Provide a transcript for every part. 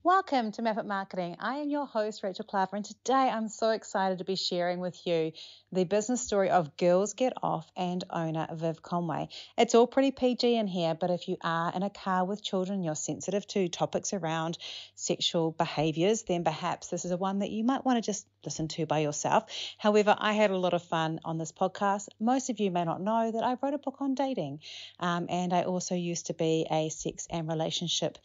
Welcome to Map Marketing. I am your host, Rachel Klaver, and today I'm so excited to be sharing with you the business story of Girls Get Off and owner Viv Conway. It's all pretty PG in here, but if you are in a car with children, you're sensitive to topics around sexual behaviours, then perhaps this is a one that you might want to just listen to by yourself. However, I had a lot of fun on this podcast. Most of you may not know that I wrote a book on dating, and I also used to be a sex and relationship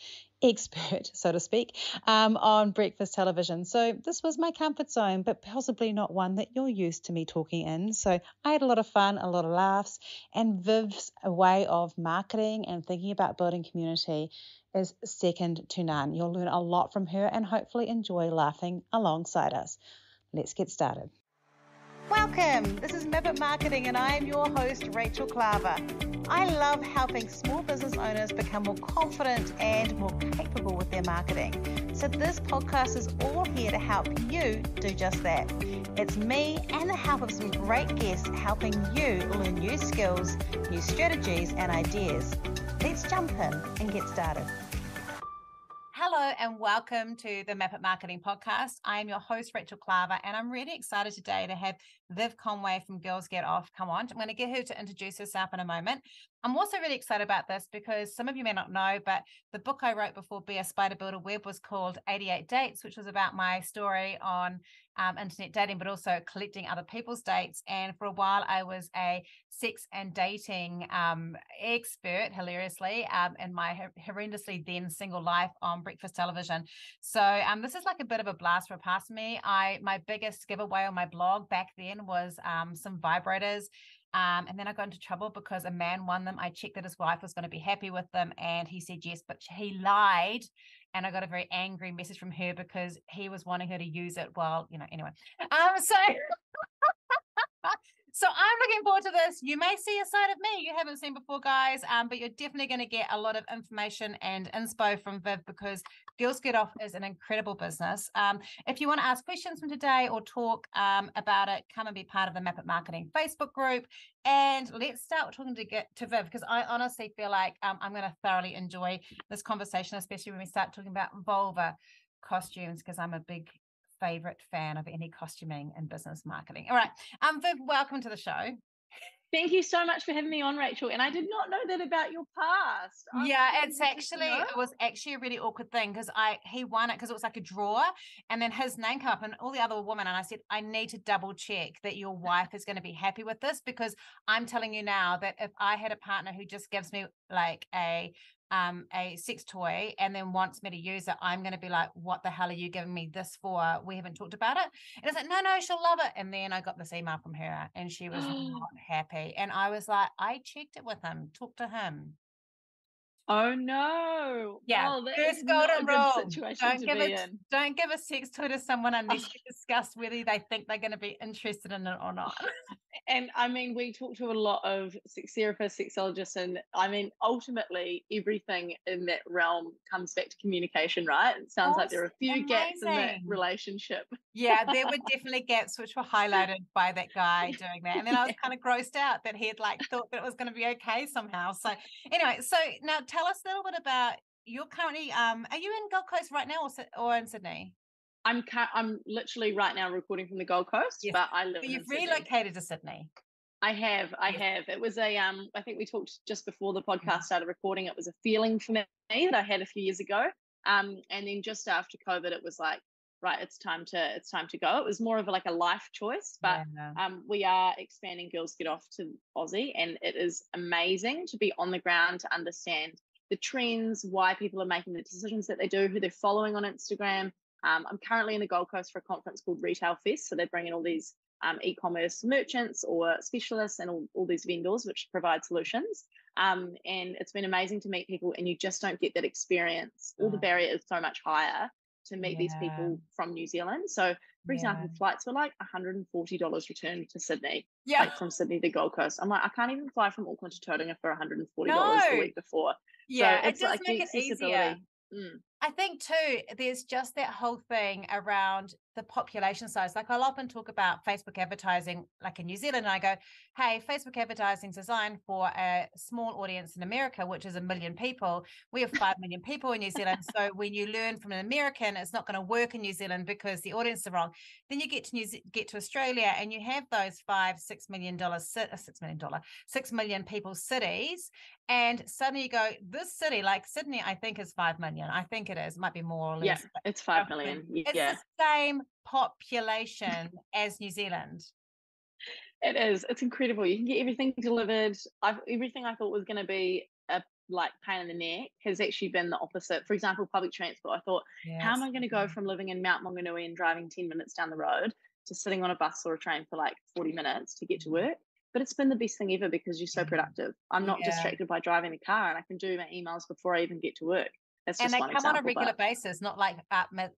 expert, so to speak, on breakfast television. So this was my comfort zone, but possibly not one that you're used to me talking in. So I had a lot of fun, a lot of laughs, and Viv's way of marketing and thinking about building community is second to none. You'll learn a lot from her and hopefully enjoy laughing alongside us. Let's get started. Welcome. This is Map Marketing, and I am your host, Rachel Klaver. I love helping small business owners become more confident and more capable with their marketing. So this podcast is all here to help you do just that. It's me and the help of some great guests helping you learn new skills, new strategies and ideas. Let's jump in and get started. Hello and welcome to the Map Marketing podcast. I am your host, Rachel Klaver, and I'm really excited today to have Viv Conway from Girls Get Off come on. I'm going to get her to introduce herself in a moment. I'm also really excited about this because some of you may not know, but the book I wrote before Be a Spider Builder Web was called 88 Dates, which was about my story on internet dating, but also collecting other people's dates. And for a while, I was a sex and dating expert, hilariously, in my horrendously then single life on breakfast television. So this is like a bit of a blast from the past for me. My biggest giveaway on my blog back then was some vibrators. And then I got into trouble because a man won them. I checked that his wife was going to be happy with them, and he said yes, but he lied. And I got a very angry message from her because he was wanting her to use it. Well, anyway. So I'm looking forward to this. You may see a side of me you haven't seen before, guys, but you're definitely going to get a lot of information and inspo from Viv because Girls Get Off is an incredible business. If you want to ask questions from today or talk about it, come and be part of the Map Marketing Facebook group. And let's start talking to Viv because I honestly feel like I'm going to thoroughly enjoy this conversation, especially when we start talking about vulva costumes because I'm a big favorite fan of any costuming and business marketing. All right. Viv, welcome to the show. Thank you so much for having me on, Rachel. And I did not know that about your past. It was actually a really awkward thing because he won it because it was like a draw and then his name came up and all the other women. And I said, I need to double check that your wife is going to be happy with this because I'm telling you now that if I had a partner who just gives me like a sex toy and then wants me to use it, I'm going to be like, what the hell are you giving me this for? We haven't talked about it. And it's like, no, she'll love it. And then I got this email from her and she was not happy. And I was like, I checked it with him, talked to him. Oh no. Yeah. Well, that First is golden not a good rule. situation to be in. Don't give a sex toy to someone unless you discuss whether they think they're going to be interested in it or not. And I mean, we talk to a lot of sex therapists, sexologists, and I mean, ultimately, everything in that realm comes back to communication, right? It sounds like there are a few gaps in that relationship. Yeah, there were definitely gaps which were highlighted by that guy doing that. And then I was kind of grossed out that he had thought that it was going to be okay somehow. So anyway, so now tell us a little bit about you're currently, are you in Gold Coast right now or in Sydney? I'm literally right now recording from the Gold Coast, yes. but I live in You've Sydney. Relocated to Sydney. I have. It was I think we talked just before the podcast started recording. It was a feeling for me that I had a few years ago. And then just after COVID, it was like, right, it's time to go. It was more of a life choice, but we are expanding Girls Get Off to Aussie, and it is amazing to be on the ground to understand the trends, why people are making the decisions that they do, who they're following on Instagram. I'm currently in the Gold Coast for a conference called Retail Fest, so they bring in all these e-commerce merchants or specialists and all these vendors which provide solutions. And it's been amazing to meet people, and you just don't get that experience. All the barrier is so much higher to meet these people from New Zealand. So, for example, flights were like $140 return to Sydney, like from Sydney to Gold Coast. I'm like, I can't even fly from Auckland to Tauranga for $140 the week before. Yeah, so it's it does like make the it accessibility. easier. I think too, there's just that whole thing around the population size. Like I'll often talk about Facebook advertising, like in New Zealand, and I go, hey, Facebook advertising is designed for a small audience in America, which is 1 million people. We have 5 million people in New Zealand. So when you learn from an American, it's not going to work in New Zealand because the audience are wrong. Then you get to Australia and you have those $5-6 million, $6 million people cities. And suddenly you go, this city, like Sydney, I think is 5 million. I think it is. It might be more or less. Yeah, it's 5 million. It's the same population as New Zealand. It is. It's incredible. You can get everything delivered. Everything I thought was going to be a pain in the neck has actually been the opposite. For example, public transport. I thought, how am I going to go from living in Mount Maunganui and driving 10 minutes down the road to sitting on a bus or a train for like 40 minutes to get to work? But it's been the best thing ever because you're so productive. I'm not distracted by driving the car, and I can do my emails before I even get to work. That's just and they one come example, on a regular basis, not like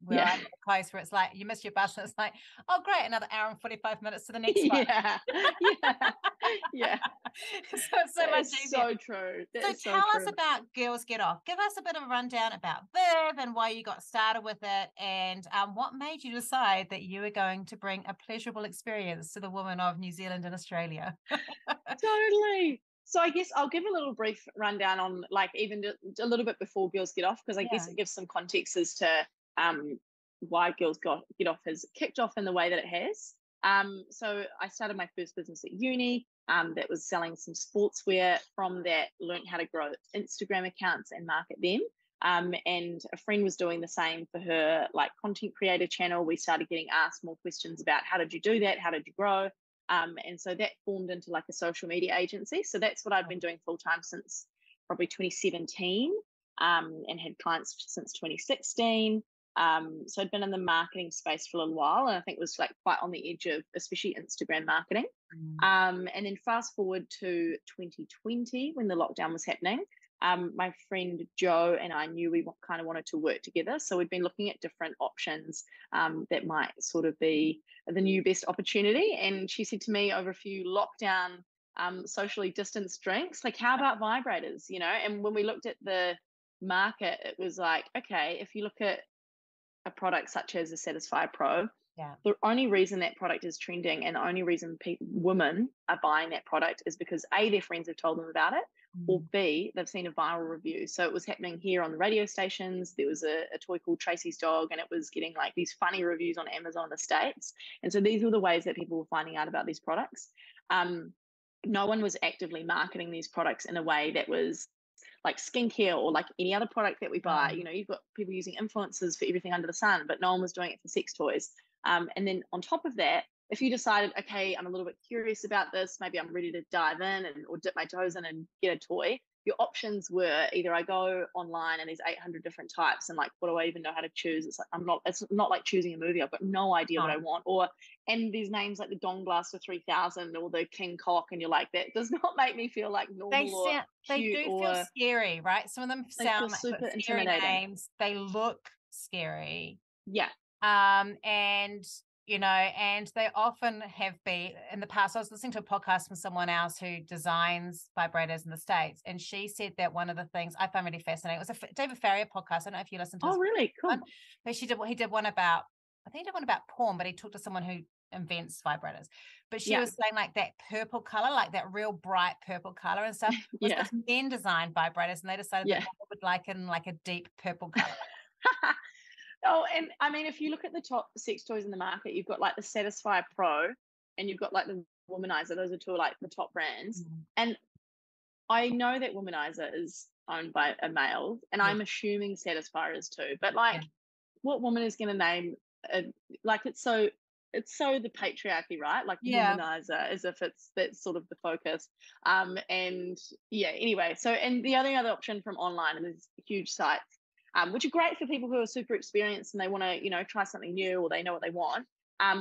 where I'm close, where it's like you miss your bus and it's like, oh great, another hour and 45 minutes to the next one. Yeah. So it's so much easier. So true. So tell us about Girls Get Off. Give us a bit of a rundown about Viv and why you got started with it, and what made you decide that you were going to bring a pleasurable experience to the women of New Zealand and Australia. Totally. So I guess I'll give a little brief rundown on like even a little bit before Girls Get Off, because I guess it gives some context as to why Girls Get Off has kicked off in the way that it has. So I started my first business at uni that was selling some sportswear. From that, learned how to grow Instagram accounts and market them. And a friend was doing the same for her like content creator channel. We started getting asked more questions about how did you do that? How did you grow? And so that formed into like a social media agency. So that's what I've been doing full time since probably 2017, and had clients since 2016. So I'd been in the marketing space for a little while, and I think was like quite on the edge of especially Instagram marketing. And then fast forward to 2020 when the lockdown was happening. My friend Jo and I knew we kind of wanted to work together. So we'd been looking at different options that might sort of be the new best opportunity. And she said to me over a few lockdown socially distanced drinks, like, how about vibrators, you know? And when we looked at the market, it was like, okay, if you look at a product such as a Satisfy Pro, the only reason that product is trending and the only reason women are buying that product is because A, their friends have told them about it, or B, they've seen a viral review. So it was happening here on the radio stations. There was a toy called Tracy's Dog, and it was getting like these funny reviews on Amazon in the States. And so these were the ways that people were finding out about these products. No one was actively marketing these products in a way that was like skincare or like any other product that we buy. You know, you've got people using influencers for everything under the sun, but no one was doing it for sex toys. And then on top of that, if you decided, okay, I'm a little bit curious about this, maybe I'm ready to dive in or dip my toes in and get a toy, your options were either I go online and there's 800 different types and like, what do I even know how to choose? It's like, it's not like choosing a movie. I've got no idea what I want. And there's names like the Dong Blaster 3000 or the King Cock, and you're like, that does not make me feel like normal. They do feel scary, right? Some of them sound like super scary intimidating names. They look scary. Yeah. And you know, and they often have been in the past. I was listening to a podcast from someone else who designs vibrators in the States, and she said that one of the things I found really fascinating, it was a David Farrier podcast. I don't know if you listened to. Oh, really? Cool. One, but he did one about, I think he did one about porn, but he talked to someone who invents vibrators. But she was saying like that purple color, like that real bright purple color and stuff. Was because men designed vibrators, and they decided that they would like in like a deep purple color. Oh, and I mean, if you look at the top sex toys in the market, you've got like the Satisfy Pro and you've got like the Womanizer. Those are two of like the top brands. And I know that Womanizer is owned by a male, and I'm assuming Satisfy is too. But like, what woman is going to name like it's so the patriarchy, right? Like Womanizer, as if that's sort of the focus. And anyway. So, and the only other option from online, and there's huge sites. Which are great for people who are super experienced and they want to, you know, try something new or they know what they want,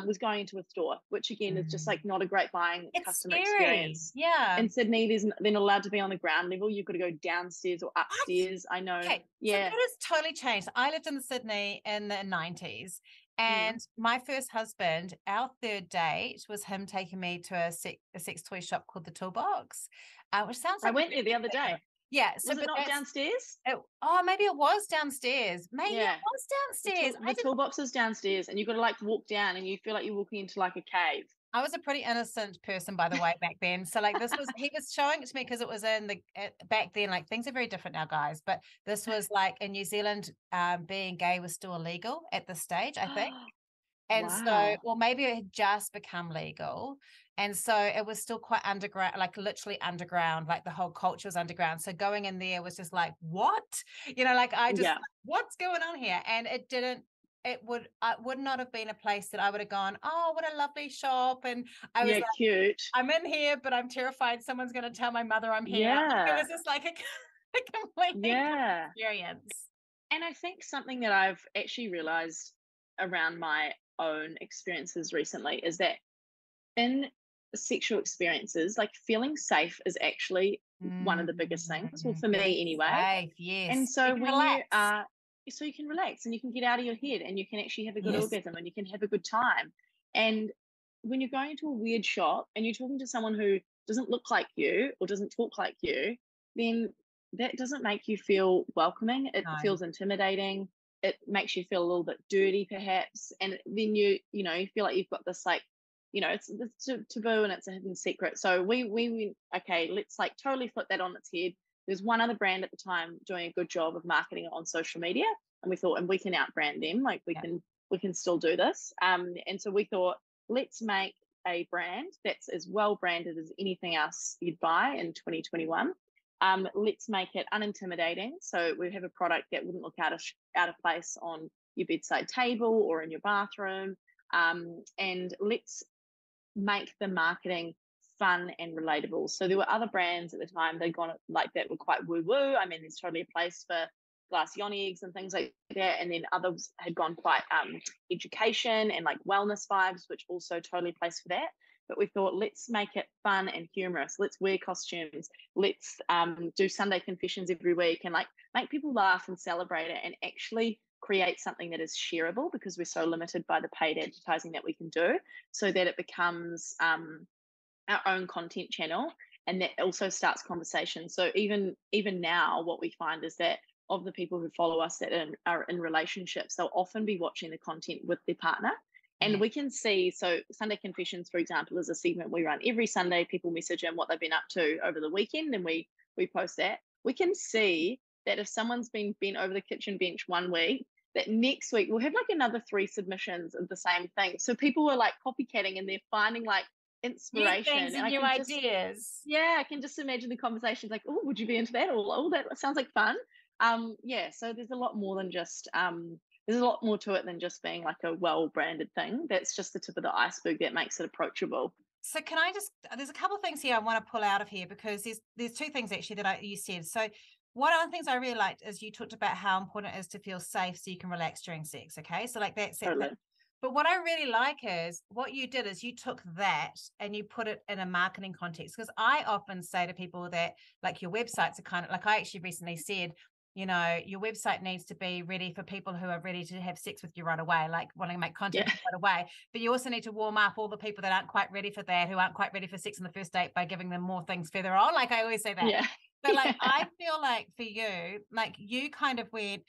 was going into a store, which again is just like not a great buying customer experience. Yeah. In Sydney, they're not allowed to be on the ground level. You've got to go downstairs or upstairs. I know. Okay. So that has totally changed. I lived in Sydney in the 90s. And my first husband, our third date was him taking me to a sex toy shop called the Toolbox, which sounds like I went there the other day. Yeah. So, Was it not downstairs? Maybe it was downstairs. Maybe it was downstairs. The toolbox is downstairs, and you've got to like walk down, and you feel like you're walking into like a cave. I was a pretty innocent person, by the way, back then. So like he was showing it to me because it was back then, like things are very different now, guys. But this was like in New Zealand, being gay was still illegal at this stage, I think. And so, or maybe it had just become legal. And so it was still quite underground, like literally underground, like the whole culture was underground. So going in there was just like, what? Like what's going on here? And it would not have been a place that I would have gone, oh, what a lovely shop. And I was like, cute. I'm in here, but I'm terrified someone's going to tell my mother I'm here. Yeah. It was just like a completely different experience. And I think something that I've actually realized around my own experiences recently is that in sexual experiences, like feeling safe is actually one of the biggest things. Well, for me anyway. Safe, yes. And so so you can relax and you can get out of your head and you can actually have a good orgasm and you can have a good time. And when you're going into a weird shop and you're talking to someone who doesn't look like you or doesn't talk like you, then that doesn't make you feel welcoming. It feels intimidating. It makes you feel a little bit dirty perhaps. And then you feel like you've got this like, it's taboo and it's a hidden secret. So we went, okay, let's like totally flip that on its head. There's one other brand at the time doing a good job of marketing it on social media. And we thought, and we can outbrand them. Like we can still do this. And so we thought, let's make a brand that's as well branded as anything else you'd buy in 2021. Let's make it unintimidating. So we have a product that wouldn't look out of place on your bedside table or in your bathroom. And let's make the marketing fun and relatable. So there were other brands at the time they'd gone like that were quite woo-woo. I mean, there's totally a place for glass yoni eggs and things like that. And then others had gone quite education and like wellness vibes, which also totally place for that. But we thought, let's make it fun and humorous. Let's wear costumes. Let's do Sunday confessions every week and like make people laugh and celebrate it and actually create something that is shareable because we're so limited by the paid advertising that we can do, so that it becomes our own content channel, and that also starts conversation. So even now, what we find is that of the people who follow us that are in relationships, they'll often be watching the content with their partner. And we can see, so Sunday Confessions, for example, is a segment we run every Sunday. People message in what they've been up to over the weekend, and we post that. We can see that if someone's been bent over the kitchen bench one week, that next week we'll have like another 3 submissions of the same thing. So people are like copycatting and they're finding like inspiration and new ideas. I can just imagine the conversations like, oh, would you be into that? Or, oh, that sounds like fun. So there's a lot more than just there's a lot more to it than just being like a well-branded thing. That's just the tip of the iceberg that makes it approachable. So can I there's a couple of things here I want to pull out of here, because there's 2 things actually that you said. So one of the things I really liked is you talked about how important it is to feel safe so you can relax during sex. Okay. So like that's totally. But what I really like is what you did is you took that and you put it in a marketing context. Because I often say to people that like your websites are kind of like, I actually recently said, your website needs to be ready for people who are ready to have sex with you right away, like wanting to make content right away. But you also need to warm up all the people that aren't quite ready for that, who aren't quite ready for sex on the first date, by giving them more things further on. Like I always say that. Yeah. But like, I feel like for you, like you kind of went,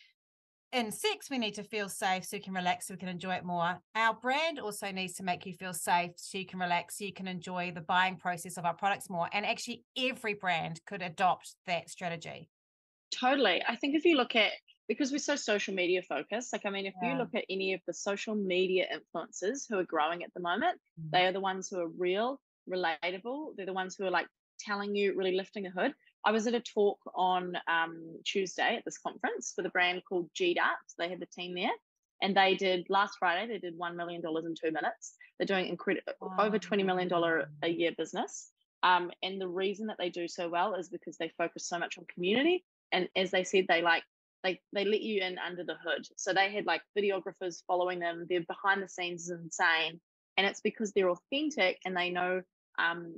in sex, we need to feel safe so you can relax, so we can enjoy it more. Our brand also needs to make you feel safe so you can relax, so you can enjoy the buying process of our products more. And actually every brand could adopt that strategy. Totally. I think if you look at, because we're so social media focused, like, I mean, if you look at any of the social media influencers who are growing at the moment, they are the ones who are real, relatable. They're the ones who are like telling you, really lifting the hood. I was at a talk on Tuesday at this conference with a brand called G-Dart. They had the team there, and they did last Friday, they did $1 million in 2 minutes. They're doing over $20 million a year business. And the reason that they do so well is because they focus so much on community. And as they said, they let you in under the hood. So they had like videographers following them. Their behind the scenes is insane. And it's because they're authentic and they know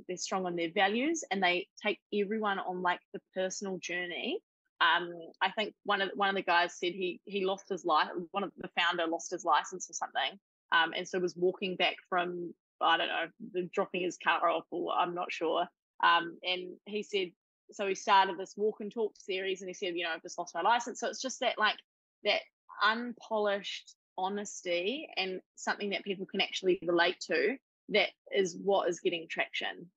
they're strong on their values, and they take everyone on like the personal journey. I think one of the guys said he lost his life. One of the founder lost his license or something, and so was walking back from, I don't know, dropping his car off, or I'm not sure. And he said so he started this walk and talk series, and he said, I've just lost my license. So it's just that, like, that unpolished honesty and something that people can actually relate to, that is what is getting traction.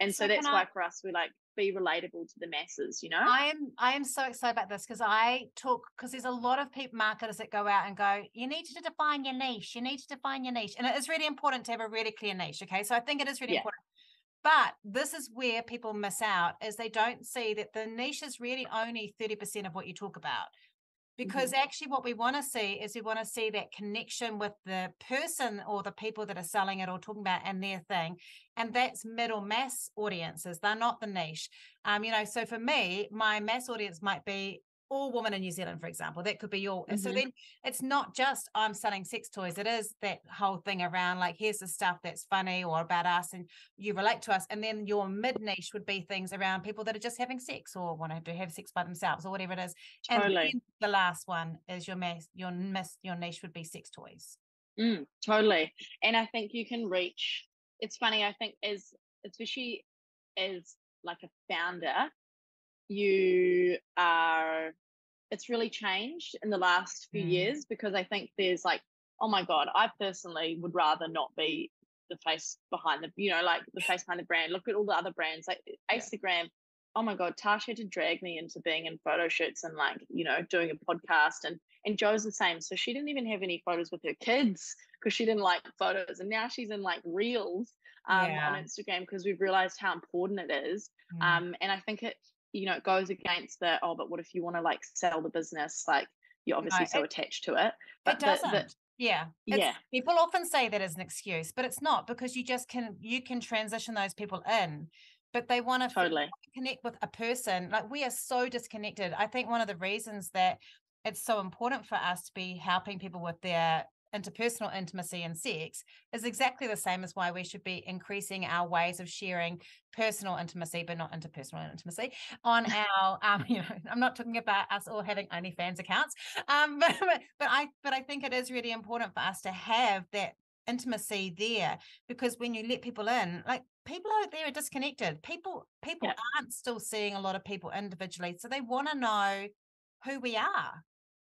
And so that's why for us, we like be relatable to the masses. I am so excited about this, because there's a lot of people, marketers, that go out and go, you need to define your niche, and it is really important to have a really clear niche. Okay, so I think it is really important. But this is where people miss out, is they don't see that the niche is really only 30% of what you talk about. Because actually what we want to see is, we want to see that connection with the person or the people that are selling it or talking about and their thing. And that's middle mass audiences. They're not the niche. So for me, my mass audience might be all women in New Zealand, for example. That could be your, so then it's not just I'm selling sex toys. It is that whole thing around, like, here's the stuff that's funny or about us and you relate to us. And then your mid niche would be things around people that are just having sex or want to have sex by themselves or whatever it is. Totally. And then the last one is your niche would be sex toys. Totally. And I think you can reach, it's funny, I think especially as like a founder, it's really changed in the last few years, because I think there's like, oh my God, I personally would rather not be the face behind the face behind the brand. Look at all the other brands, like Instagram. Oh my God, Tash had to drag me into being in photo shoots and like, doing a podcast, and Jo's the same. So she didn't even have any photos with her kids because she didn't like photos. And now she's in like reels on Instagram, because we've realized how important it is. And I think it goes against but what if you want to like sell the business? Like, you're obviously so attached to it. But it doesn't. People often say that as an excuse, but it's not, because you can transition those people in, but they want to connect with a person. Like, we are so disconnected. I think one of the reasons that it's so important for us to be helping people with their interpersonal intimacy and sex is exactly the same as why we should be increasing our ways of sharing personal intimacy, but not interpersonal intimacy on our, I'm not talking about us all having OnlyFans accounts. But I think it is really important for us to have that intimacy there, because when you let people in, like, people out there are disconnected. People aren't still seeing a lot of people individually. So they want to know who we are.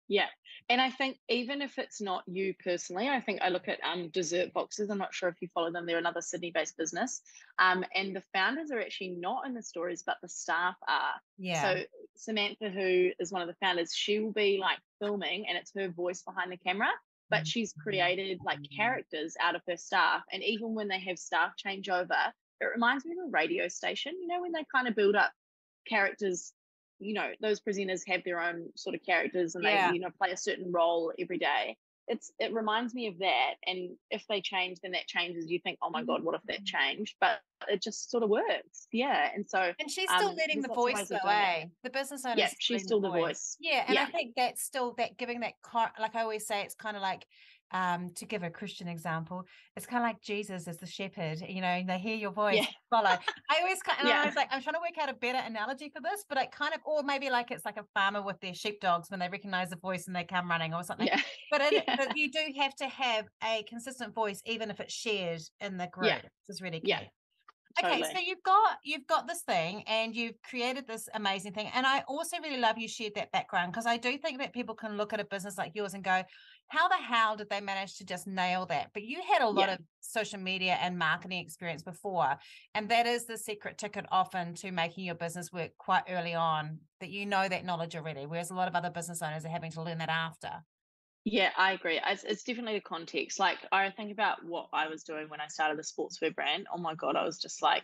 Yeah. And I think even if it's not you personally, I think I look at dessert boxes. I'm not sure if you follow them. They're another Sydney-based business. And the founders are actually not in the stories, but the staff are. Yeah. So Samantha, who is one of the founders, she will be like filming, and it's her voice behind the camera, but she's created like characters out of her staff. And even when they have staff changeover, it reminds me of a radio station, when they kind of build up characters. Those presenters have their own sort of characters, and they play a certain role every day. It reminds me of that. And if they change, then that changes. You think, oh my God, what if that changed? But it just sort of works. And so, and she's still letting the voice though, the business owner. She's still the voice. And I think that's still that giving that, like I always say, it's kind of like, to give a Christian example, it's kind of like Jesus as the shepherd. They hear your voice, follow. I always I was like, I'm trying to work out a better analogy for this, but it kind of, or maybe like it's like a farmer with their sheepdogs when they recognize the voice and they come running or something. But but you do have to have a consistent voice, even if it's shared in the group. This is really key. Okay, so you've got this thing, and you've created this amazing thing. And I also really love you shared that background, because I do think that people can look at a business like yours and go, how the hell did they manage to just nail that? But you had a lot of social media and marketing experience before, and that is the secret ticket often to making your business work quite early on, that that knowledge already, whereas a lot of other business owners are having to learn that after. Yeah, I agree. It's definitely the context. Like, I think about what I was doing when I started the sportswear brand. Oh my God, I was just like,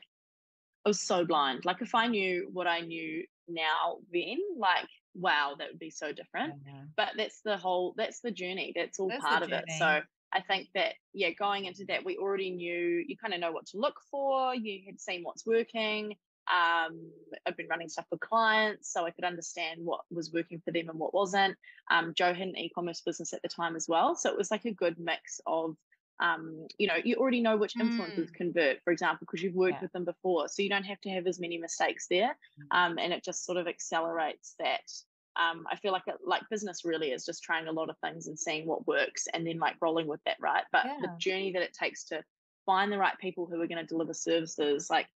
I was so blind. Like, if I knew what I knew now then, like, wow, that would be so different. But that's the journey. That's all part of it. So I think that, going into that, we already knew, you kind of know what to look for. You had seen what's working. I've been running stuff for clients, so I could understand what was working for them and what wasn't. Jo had an e-commerce business at the time as well, so it was like a good mix of you already know which influencers convert, for example, because you've worked with them before, so you don't have to have as many mistakes there. And it just sort of accelerates that. I feel like business really is just trying a lot of things and seeing what works, and then like rolling with that, right? But the journey that it takes to find the right people who are going to deliver services, like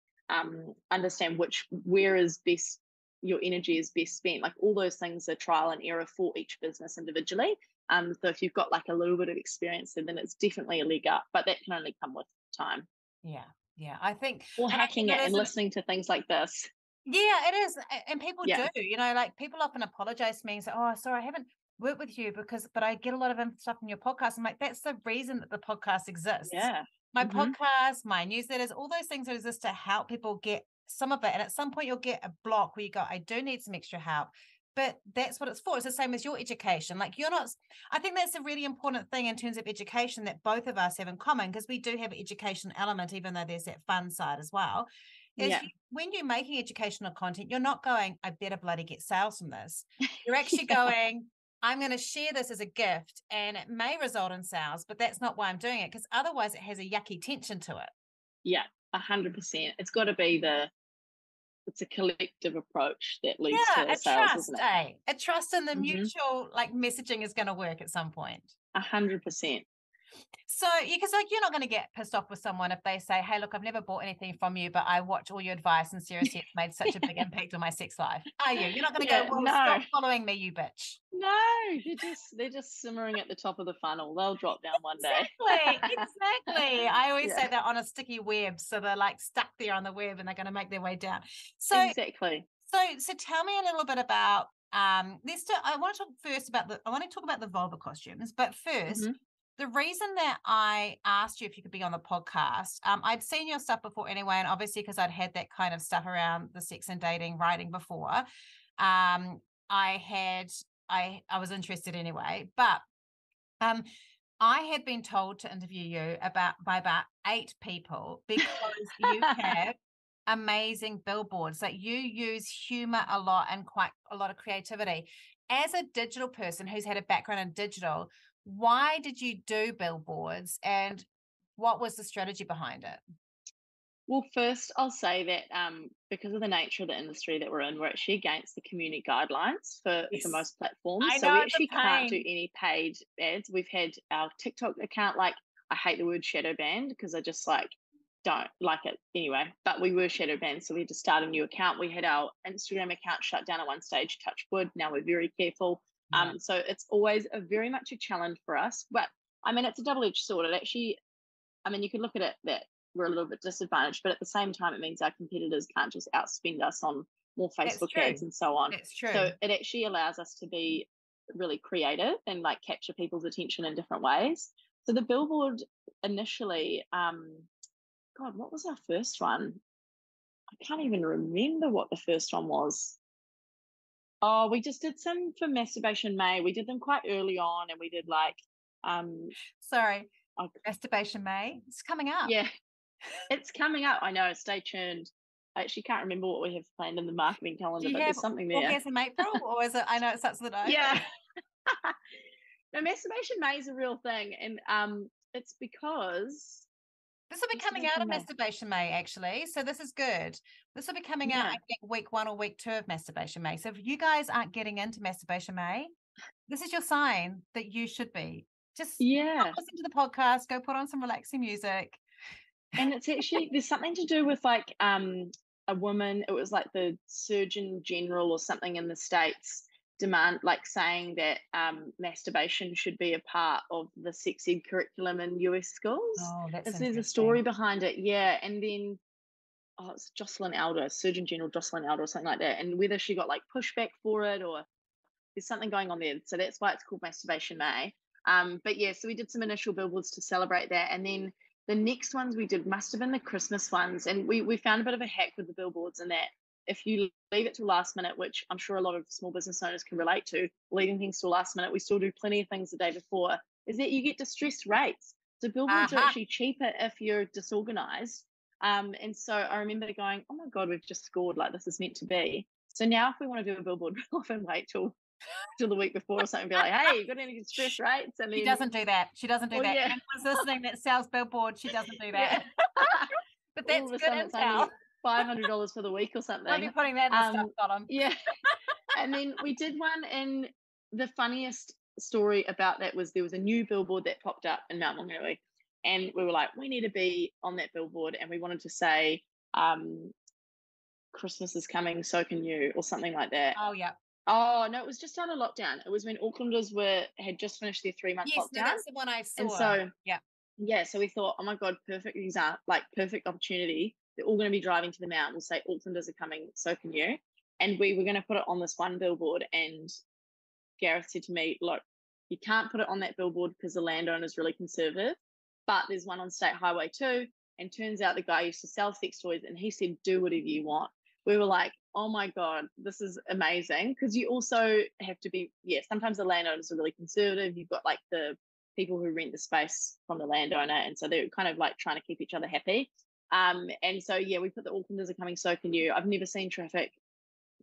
understand where is best your energy is best spent. Like all those things are trial and error for each business individually. So if you've got like a little bit of experience, then it's definitely a leg up, but that can only come with time. Yeah, I think, or hacking it and listening to things like this. Yeah, it is. And people do, like people often apologize to me and say, oh, sorry, I haven't worked with you but I get a lot of stuff from your podcast. I'm like, that's the reason that the podcast exists. Yeah. My podcast, my newsletters, all those things exist to help people get some of it. And at some point you'll get a block where you go, I do need some extra help. But that's what it's for. It's the same as your education. Like I think that's a really important thing in terms of education that both of us have in common, because we do have an education element, even though there's that fun side as well. When you're making educational content, you're not going, I better bloody get sales from this. You're actually going, I'm going to share this as a gift, and it may result in sales, but that's not why I'm doing it, because otherwise it has a yucky tension to it. Yeah, 100%. It's got to be it's a collective approach that leads to sales, isn't it? A trust in the mutual messaging is going to work at some point. 100%. So, because you're not going to get pissed off with someone if they say, hey, look, I've never bought anything from you, but I watch all your advice and seriously, it's made such a big impact on my sex life. Are you? You're not going to go, well, stop following me, you bitch. No, they're just simmering at the top of the funnel. They'll drop down one day. Exactly. I always say they're on a sticky web, so they're stuck there on the web and they're going to make their way down. So exactly. So tell me a little bit about I want to talk about the vulva costumes, but first. The reason that I asked you if you could be on the podcast, I'd seen your stuff before anyway, and obviously because I'd had that kind of stuff around the sex and dating writing before, I was interested anyway. But I had been told to interview you by about 8 people because you have amazing billboards. Like you use humor a lot and quite a lot of creativity. As a digital person who's had a background in digital, why did you do billboards and what was the strategy behind it? Well, first I'll say that because of the nature of the industry that we're in, we're actually against the community guidelines for most platforms. So we actually can't do any paid ads. We've had our TikTok account, I hate the word shadow banned because I just don't like it anyway, but we were shadow banned, so we had to start a new account. We had our Instagram account shut down at one stage, touch wood. Now we're very careful. So it's always very much a challenge for us, but I mean, it's a double-edged sword. It actually, I mean, you could look at it that we're a little bit disadvantaged, but at the same time, it means our competitors can't just outspend us on more Facebook ads and so on. That's true. So it actually allows us to be really creative and capture people's attention in different ways. So the billboard initially, God, what was our first one? I can't even remember what the first one was. Oh, we just did some for Masturbation May. We did them quite early on, and we did Masturbation May. It's coming up. Yeah, it's coming up. I know. Stay tuned. I actually can't remember what we have planned in the marketing calendar, but there's something there. Orgasm April, or is it? I know it starts with an O. Yeah. No, Masturbation May is a real thing, and it's because. This will be coming out of Masturbation May, actually. So this is good. This will be coming out, I think, week 1 or week 2 of Masturbation May. So if you guys aren't getting into Masturbation May, this is your sign that you should be. Just listen to the podcast, go put on some relaxing music. And it's actually, there's something to do with a woman, it was the Surgeon General or something in the States saying that masturbation should be a part of the sex ed curriculum in US schools. Oh, that's there's a story behind it, and then it's Jocelyn Elder, Surgeon General Jocelyn Elder or something like that, and whether she got pushback for it or there's something going on there, so that's why it's called Masturbation May. But so we did some initial billboards to celebrate that, and then the next ones we did must have been the Christmas ones, and we found a bit of a hack with the billboards in that if you leave it till last minute, which I'm sure a lot of small business owners can relate to, leaving things till last minute, we still do plenty of things the day before, is that you get distressed rates. So billboards are actually cheaper if you're disorganized. And so I remember going, oh my God, we've just scored, this is meant to be. So now if we want to do a billboard, we'll often wait till the week before or something, be like, hey, you got any distress rates? And then, she doesn't do that. Anyone's listening that sells billboard, she doesn't do that. But that's good intel. $500 for the week or something. I'll be putting that in the stuff column. Yeah. And then we did one, and the funniest story about that was there was a new billboard that popped up in Mount Maunganui, and we were like, we need to be on that billboard, and we wanted to say Christmas is coming, so can you, or something like that. Oh, yeah. Oh, no, it was just under lockdown. It was when Aucklanders had just finished their 3-month Yes, lockdown. no, that's the one I saw. And so, yeah, so we thought, oh my God, perfect example, like perfect opportunity. They're all going to be driving to the mountains, say Aucklanders are coming, so can you. And we were going to put it on this one billboard. And Gareth said to me, look, you can't put it on that billboard because the landowner is really conservative, but there's one on State Highway 2. And turns out the guy used to sell sex toys, and he said, do whatever you want. We were like, oh my God, this is amazing. Because you also have to be, sometimes the landowners are really conservative. You've got like the people who rent the space from the landowner. And so they're kind of like trying to keep each other happy. And so, we put the Aucklanders are coming, so can you. I've never seen traffic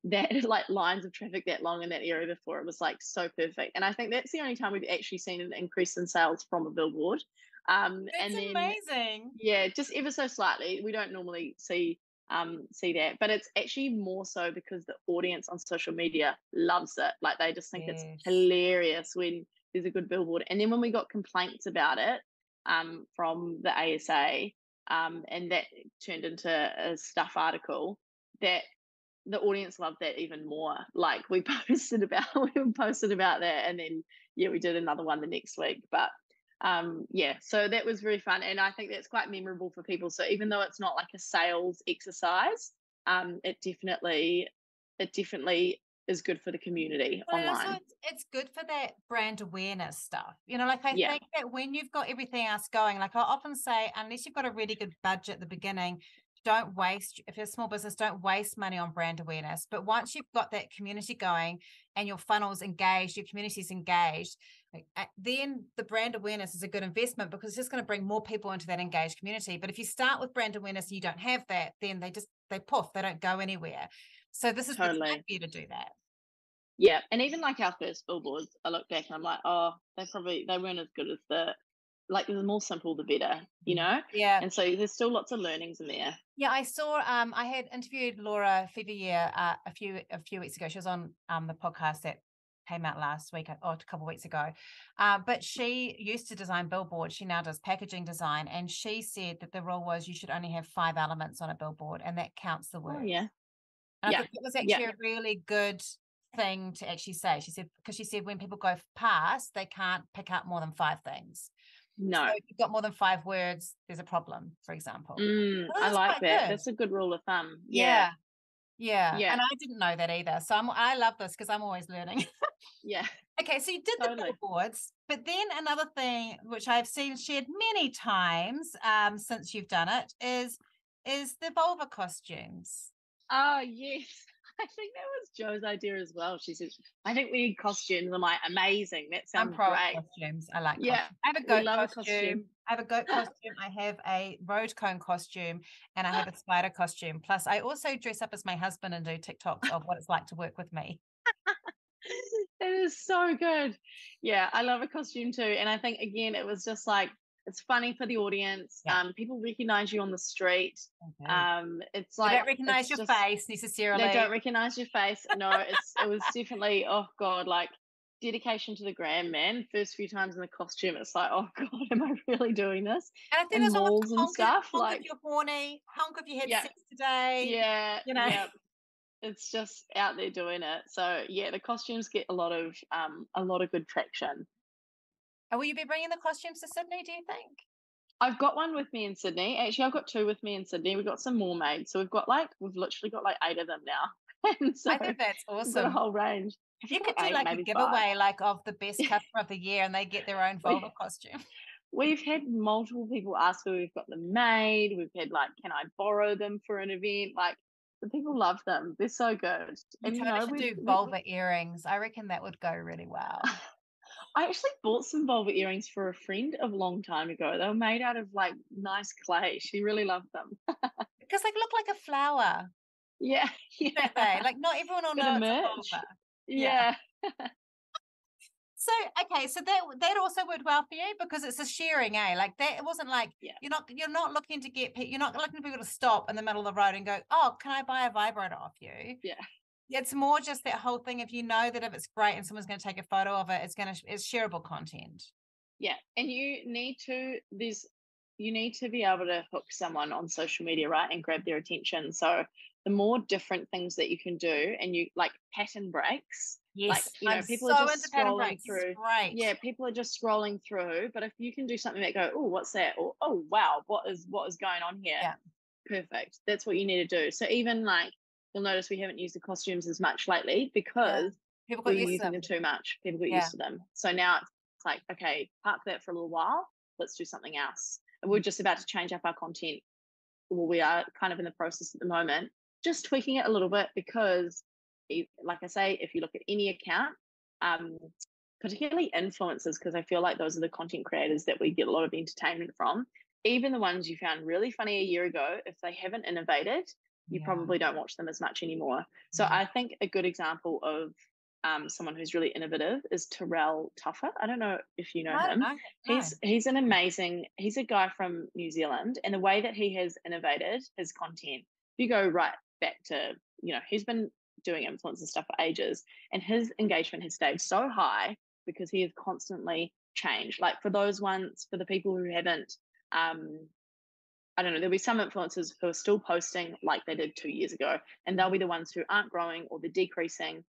that like lines of traffic that long in that area before. It was like so perfect. And I think that's the only time we've actually seen an increase in sales from a billboard. That's amazing. Yeah, just ever so slightly. We don't normally see that, but it's actually more so because the audience on social media loves it. Like they just think it's hilarious when there's a good billboard. And then when we got complaints about it from the ASA, and that turned into a stuff article, that the audience loved that even more. Like we posted about that, and then we did another one the next week. But so that was very fun, and I think that's quite memorable for people. So even though it's not like a sales exercise, it definitely is good for the community online. Also, it's good for that brand awareness stuff. Like I think that when you've got everything else going, like I often say, unless you've got a really good budget at the beginning, don't waste, if you're a small business, don't waste money on brand awareness. But once you've got that community going and your funnel's engaged, your community's engaged, then the brand awareness is a good investment because it's just going to bring more people into that engaged community. But if you start with brand awareness and you don't have that, then they poof, they don't go anywhere. So this is the time for you to do that. Yeah. And even like our first billboards, I look back and I'm like, oh, they weren't as good as the more simple, the better, Yeah. And so there's still lots of learnings in there. Yeah, I saw, I had interviewed Laura Fever a few weeks ago. She was on the podcast that came out last week or a couple of weeks ago. But she used to design billboards. She now does packaging design. And she said that the rule was you should only have 5 elements on a billboard, and that counts the word. Oh, yeah. And I think that was actually a really good thing to actually say. She said when people go past, they can't pick up more than 5 things. No. So if you've got more than 5 words, there's a problem, for example. I like that. Good. That's a good rule of thumb. Yeah. And I didn't know that either. So I love this because I'm always learning. Yeah. Okay, so you did the billboards, but then another thing which I've seen shared many times since you've done it is the vulva costumes. Oh, yes. I think that was Jo's idea as well. She said, I think we need costumes. I'm like, amazing. That sounds great. Costumes. I like costumes. I have a goat costume. I have a goat costume. I have a road cone costume, and I have a spider costume. Plus, I also dress up as my husband and do TikToks of what it's like to work with me. It is so good. Yeah, I love a costume too. And I think, again, it was just like, it's funny for the audience. People recognize you on the street. It's like they don't recognize your face necessarily. They don't recognize your face. No, it was definitely, oh God, like dedication to the gram, man. First few times in the costume, it's like, oh God, am I really doing this? And I think there's malls and stuff. Honk if you're horny, honk if you had sex today. Yeah, it's just out there doing it. So the costumes get a lot of good traction. And will you be bringing the costumes to Sydney, do you think? I've got one with me in Sydney. Actually, I've got 2 with me in Sydney. We've got some more made. So we've literally got like 8 of them now. And so I think that's awesome. We've got a whole range. You could do like a giveaway of the best customer of the year, and they get their own vulva costume. We've had multiple people ask where we've got them made. We've had can I borrow them for an event? Like, the people love them. They're so good. And we do vulva earrings. I reckon that would go really well. I actually bought some vulva earrings for a friend a long time ago. They were made out of nice clay. She really loved them. Because they look like a flower. Yeah. Don't they? Like, not everyone will know it's a vulva. Yeah. So, okay, so that also worked well for you because it's a sharing, Like that, it wasn't like you're not looking to you're not looking for people to stop in the middle of the road and go, oh, can I buy a vibrator off you? Yeah. It's more just that whole thing. If you know that if it's great and someone's going to take a photo of it, it's shareable content. Yeah. And you need to, you need to be able to hook someone on social media, right, and grab their attention. So the more different things that you can do, and you like pattern breaks. Like, Yes, you know, I'm people so are just into pattern scrolling breaks. through. Right. Yeah, people are just scrolling through. But if you can do something that go, oh, what's that? Or, oh, wow, what is going on here? Yeah. Perfect. That's what you need to do. So even like, you'll notice we haven't used the costumes as much lately because People we got were used to using them too much. People got Yeah. used to them. So now it's like, okay, park that for a little while. Let's do something else. And we're just about to change up our content. Well, we are kind of in the process at the moment, just tweaking it a little bit because, like I say, if you look at any account, particularly influencers, because I feel like those are the content creators that we get a lot of entertainment from. Even the ones you found really funny a year ago, if they haven't innovated, you probably don't watch them as much anymore. So I think a good example of someone who's really innovative is Terrell Tuffer. I don't know if you know him. No. He's an amazing, he's a guy from New Zealand, and the way that he has innovated his content, if you go right back to, you know, he's been doing influencer stuff for ages, and his engagement has stayed so high because he has constantly changed. Like for those ones, for the people who haven't, I don't know, there'll be some influencers who are still posting like they did 2 years ago, and they'll be the ones who aren't growing or they're decreasing.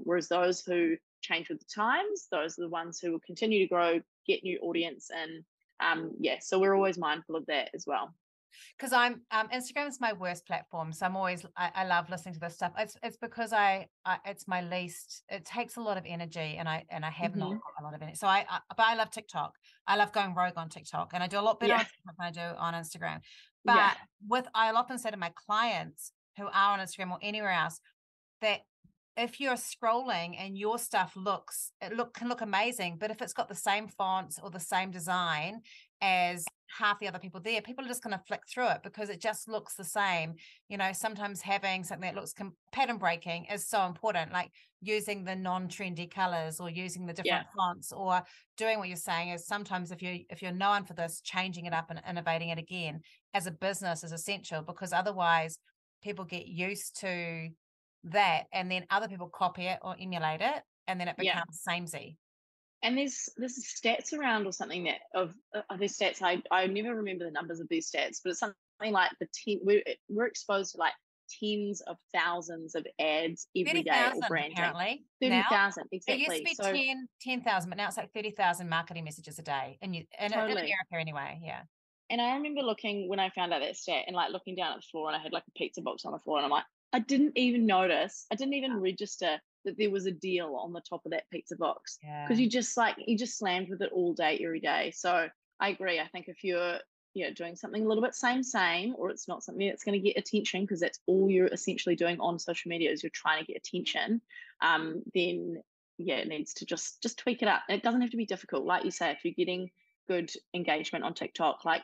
Whereas those who change with the times, those are the ones who will continue to grow, get new audience, and so we're always mindful of that as well. Because I'm Instagram is my worst platform, so I'm always I love listening to this stuff. It's because it's my least. It takes a lot of energy, and I have not got a lot of energy. So but I love TikTok. I love going rogue on TikTok, and I do a lot better on TikTok than I do on Instagram. But I'll often say to my clients who are on Instagram or anywhere else that if you're scrolling and your stuff can look amazing, but if it's got the same fonts or the same design as half the other people there, people are just going to flick through it because it just looks the same. You know, sometimes having something that looks pattern breaking is so important, like using the non-trendy colors or using the different fonts, or doing what you're saying is sometimes if you're known for this, changing it up and innovating it again as a business is essential, because otherwise people get used to that and then other people copy it or emulate it, and then it becomes samey. And there's stats around or something that there's stats. I never remember the numbers of these stats, but it's something like we're exposed to like tens of thousands of ads every day or branding. Apparently 30,000 exactly. It used to be 10,000, but now it's like 30,000 marketing messages a day, and in America anyway. Yeah. And I remember looking when I found out that stat and like looking down at the floor, and I had like a pizza box on the floor, and I'm like, I didn't even notice. I didn't even register that there was a deal on the top of that pizza box, because you just slammed with it all day, every day. So I agree. I think if you're doing something a little bit same, or it's not something that's going to get attention, because that's all you're essentially doing on social media is you're trying to get attention, then it needs to just tweak it up. And it doesn't have to be difficult. Like you say, if you're getting good engagement on TikTok, like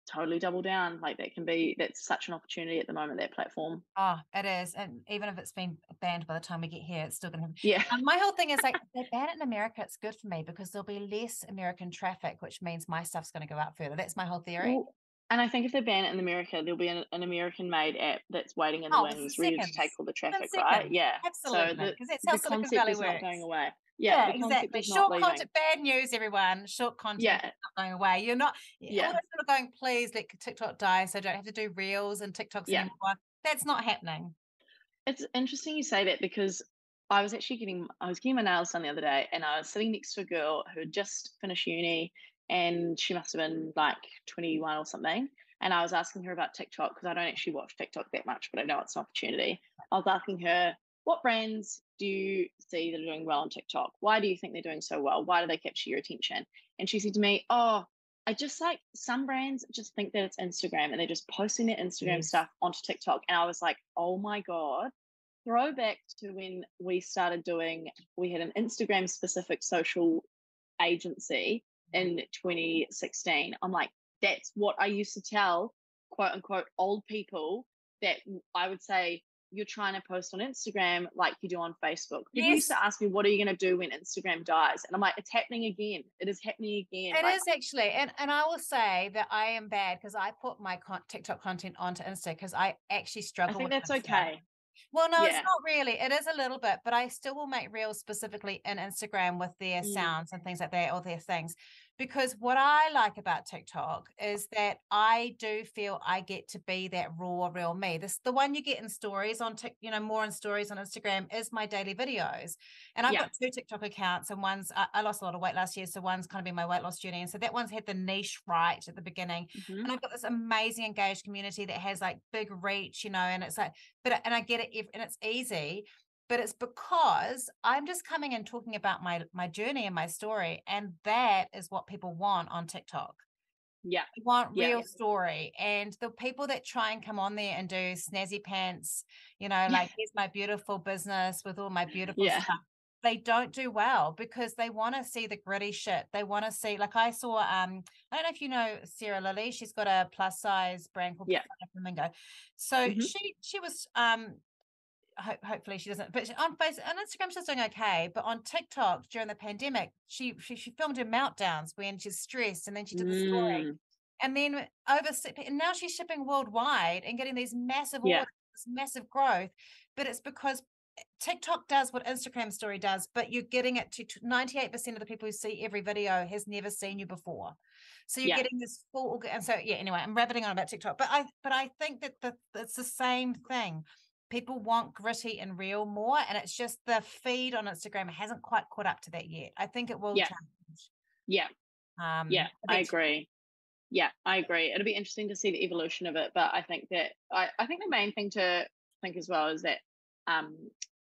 totally double down. Like that's such an opportunity at the moment, that platform. Oh, it is. And even if it's been banned by the time we get here, it's still going to Yeah. My whole thing is like, if they ban it in America, it's good for me because there'll be less American traffic, which means my stuff's going to go out further. That's my whole theory. Well, and I think if they ban it in America, there'll be an American-made app that's waiting in the wings, ready to take all the traffic, right? Yeah, absolutely. Because that's how Silicon Valley works. Not going away. Yeah, exactly. Short content, bad news, everyone. Short content is not going away. You're not all those people going, please let TikTok die so I don't have to do reels and TikToks anymore. That's not happening. It's interesting you say that, because I was getting my nails done the other day, and I was sitting next to a girl who had just finished uni, and she must have been like 21 or something. And I was asking her about TikTok, because I don't actually watch TikTok that much, but I know it's an opportunity. I was asking her, what brands do you see that are doing well on TikTok? Why do you think they're doing so well? Why do they capture your attention? And she said to me, I just like some brands just think that it's Instagram, and they're just posting their Instagram stuff onto TikTok. And I was like, oh my God, throwback to when we started we had an Instagram specific social agency in 2016. I'm like, that's what I used to tell quote unquote old people, that I would say, you're trying to post on Instagram like you do on Facebook. People used to ask me, what are you going to do when Instagram dies? And I'm like, it's happening again. It is happening again. It is actually. And I will say that I am bad because I put my TikTok content onto Insta because I actually struggle with I think that's Insta. okay. Well, no, it's not really. It is a little bit, but I still will make reels specifically in Instagram with their sounds and things like that, or their things. because what I like about TikTok is that I do feel I get to be that raw, real me. The one you get in stories on more in stories on Instagram is my daily videos. And I've got 2 TikTok accounts, and one's, I lost a lot of weight last year. So one's kind of been my weight loss journey. And so that one's had the niche right at the beginning. And I've got this amazing engaged community that has like big reach, and it's like, and I get it, and it's easy. But it's because I'm just coming and talking about my journey and my story. And that is what people want on TikTok. Yeah. They want real story. And the people that try and come on there and do snazzy pants, like here's my beautiful business with all my beautiful stuff. They don't do well because they want to see the gritty shit. They want to see, like I saw, I don't know if you know Sarah Lilly. She's got a plus size brand called Flamingo. So she was, hopefully she doesn't, but on Instagram she's doing okay, but on TikTok during the pandemic she filmed her meltdowns when she's stressed, and then she did the story, and then and now she's shipping worldwide and getting these massive orders, this massive growth. But it's because TikTok does what Instagram story does, but you're getting it to 98% of the people who see every video has never seen you before. So you're getting this full, and so anyway, I'm rabbiting on about TikTok, but I think that it's the same thing. People want gritty and real more, and it's just the feed on Instagram hasn't quite caught up to that yet. I think it will change. I agree. I agree. It'll be interesting to see the evolution of it, but I think that I think the main thing to think as well is that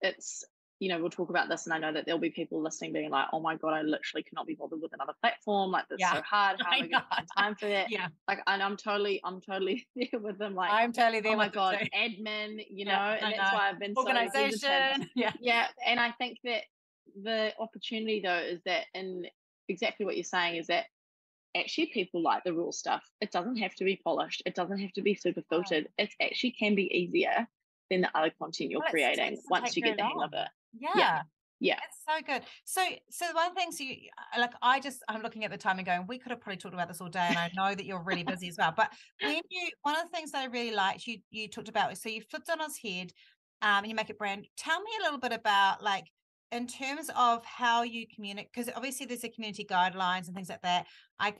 it's, we'll talk about this, and I know that there'll be people listening being like, oh my God, I literally cannot be bothered with another platform. Like, that's so hard. How am I going to find time for that? Like, and I'm totally there with them. Like, I'm totally there. Oh my God, admin, and that's why I've been organization. So and I think that the opportunity though is that, in exactly what you're saying, is that actually people like the raw stuff. It doesn't have to be polished. It doesn't have to be super filtered. It actually can be easier than the other content you're creating once you get the hang of it. Yeah. It's so good. So one thing, I'm looking at the time and going, we could have probably talked about this all day, and I know that you're really busy as well. But one of the things that I really liked, you talked about, so you flipped on its head, and you make it brand. Tell me a little bit about, like, in terms of how you communicate, because obviously there's a community guidelines and things like that. I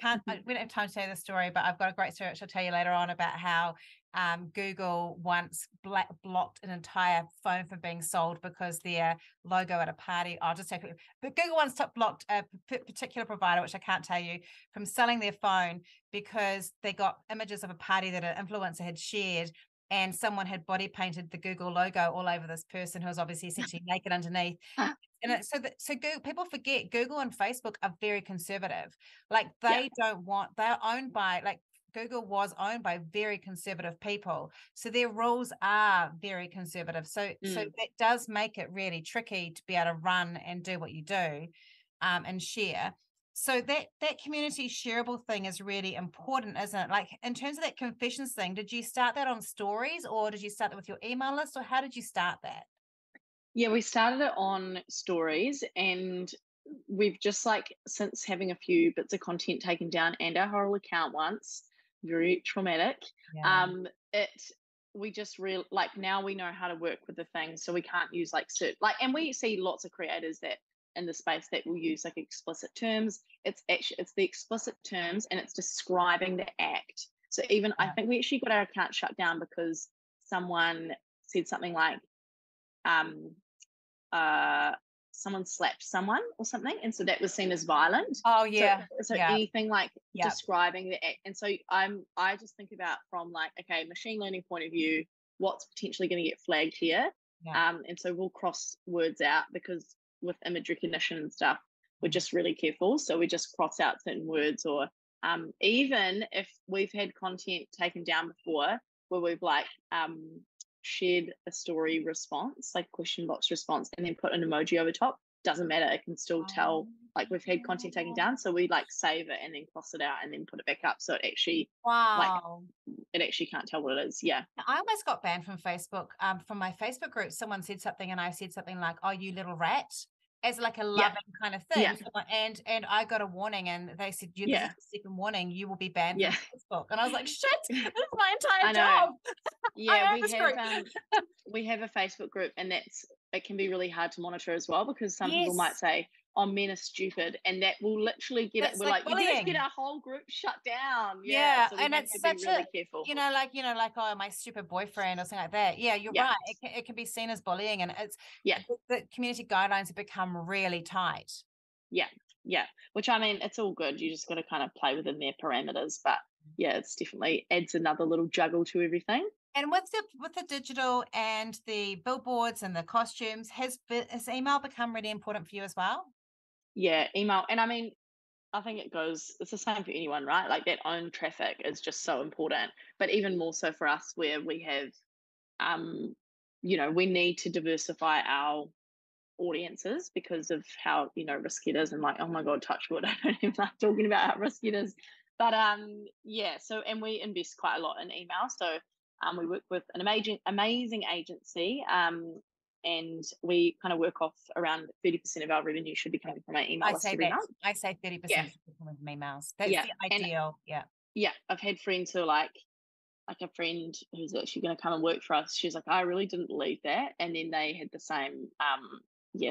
we don't have time to tell you the story, but I've got a great story which I'll tell you later on about how Google once blocked an entire phone from being sold because their logo at a party. I'll just take it. But Google once blocked a particular provider, which I can't tell you, from selling their phone because they got images of a party that an influencer had shared, and someone had body painted the Google logo all over this person who was obviously essentially naked underneath. And so Google, people forget Google and Facebook are very conservative. Like they're owned by, like, Google was owned by very conservative people. So their rules are very conservative. So that does make it really tricky to be able to run and do what you do, and share. So that community shareable thing is really important, isn't it? Like, in terms of that confessions thing, did you start that on stories, or did you start that with your email list, or how did you start that? Yeah, we started it on stories, and we've just, like, since having a few bits of content taken down and our whole account once, very traumatic. We just now we know how to work with the thing, so we can't use and we see lots of creators that in the space that will use like explicit terms. It's the explicit terms, and it's describing the act. So even I think we actually got our account shut down because someone said something like someone slapped someone or something, and so that was seen as violent. So anything like describing the act. And so I just think about, from like, okay, machine learning point of view, what's potentially going to get flagged here. And so we'll cross words out, because with image recognition and stuff, we're just really careful. So we just cross out certain words, or even if we've had content taken down before where we've shared a story response, like question box response, and then put an emoji over top, doesn't matter. It can still tell, like, we've had content taken down. So we save it and then cross it out and then put it back up. So it actually, it actually can't tell what it is. Yeah. I almost got banned from Facebook. From my Facebook group, someone said something, and I said something like, "Oh, you little rat," as like a loving kind of thing. And I got a warning, and they said, this is the second warning, you will be banned from Facebook. And I was like, shit, this is my entire job. We have a Facebook group, and it can be really hard to monitor as well, because some people might say, men are stupid, and that will literally get it. We're like, you just get our whole group shut down. Yeah, so we and have it's to such be really careful. like, oh, my stupid boyfriend or something like that. Yeah, you're right. It can be seen as bullying, and it's the community guidelines have become really tight. Yeah. Which, I mean, it's all good. You just got to kind of play within their parameters, but yeah, it's definitely adds another little juggle to everything. And with the digital and the billboards and the costumes, has email become really important for you as well? Yeah, email. And I mean, I think it's the same for anyone, right? Like that own traffic is just so important. But even more so for us, where we have, we need to diversify our audiences because of how, risky it is. And like, oh my God, touch wood. I don't even like talking about how risky it is. But so, and we invest quite a lot in email. So we work with an amazing agency, and we kind of work off around 30% of our revenue should be coming from our email list every month. I say 30% coming from emails. That's the ideal. I've had friends who are like a friend who's actually going to come and work for us. She's like, I really didn't believe that, and then they had the same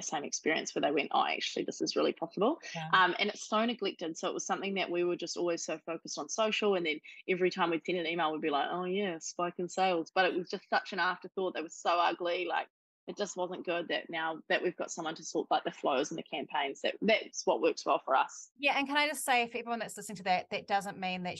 same experience where they went, oh, actually this is really profitable. And it's so neglected. So it was something that we were just always so focused on social, and then every time we'd send an email we'd be like, oh yeah, spike in sales, but it was just such an afterthought. That was so ugly. Like, it just wasn't good. That now that we've got someone to sort like the flows and the campaigns, that's what works well for us. Yeah, and can I just say, for everyone that's listening to that, that doesn't mean that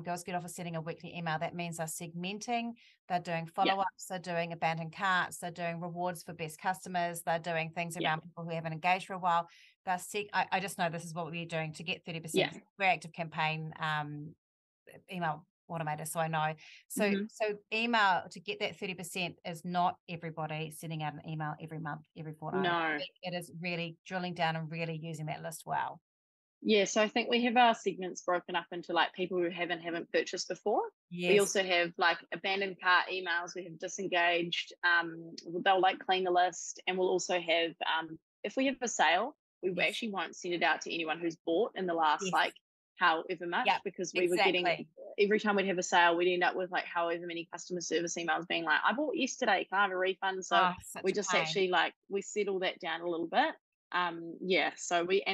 Girls Get Off is sending a weekly email. That means they're segmenting, they're doing follow-ups, they're doing abandoned carts, they're doing rewards for best customers, they're doing things around people who haven't engaged for a while. I just know this is what we're doing to get 30% reactive campaign email automator, so I know. So email, to get that 30%, is not everybody sending out an email every month, every fortnight. No, it is really drilling down and really using that list well. Yeah, so I think we have our segments broken up into like people who haven't purchased before. Yes. We also have like abandoned cart emails. We have disengaged. They'll like clean the list, and we'll also have if we have a sale, we actually won't send it out to anyone who's bought in the last like however much, because we were getting, every time we'd have a sale, we'd end up with like however many customer service emails being like, I bought yesterday, can I have a refund? So we just actually we settle that down a little bit. So we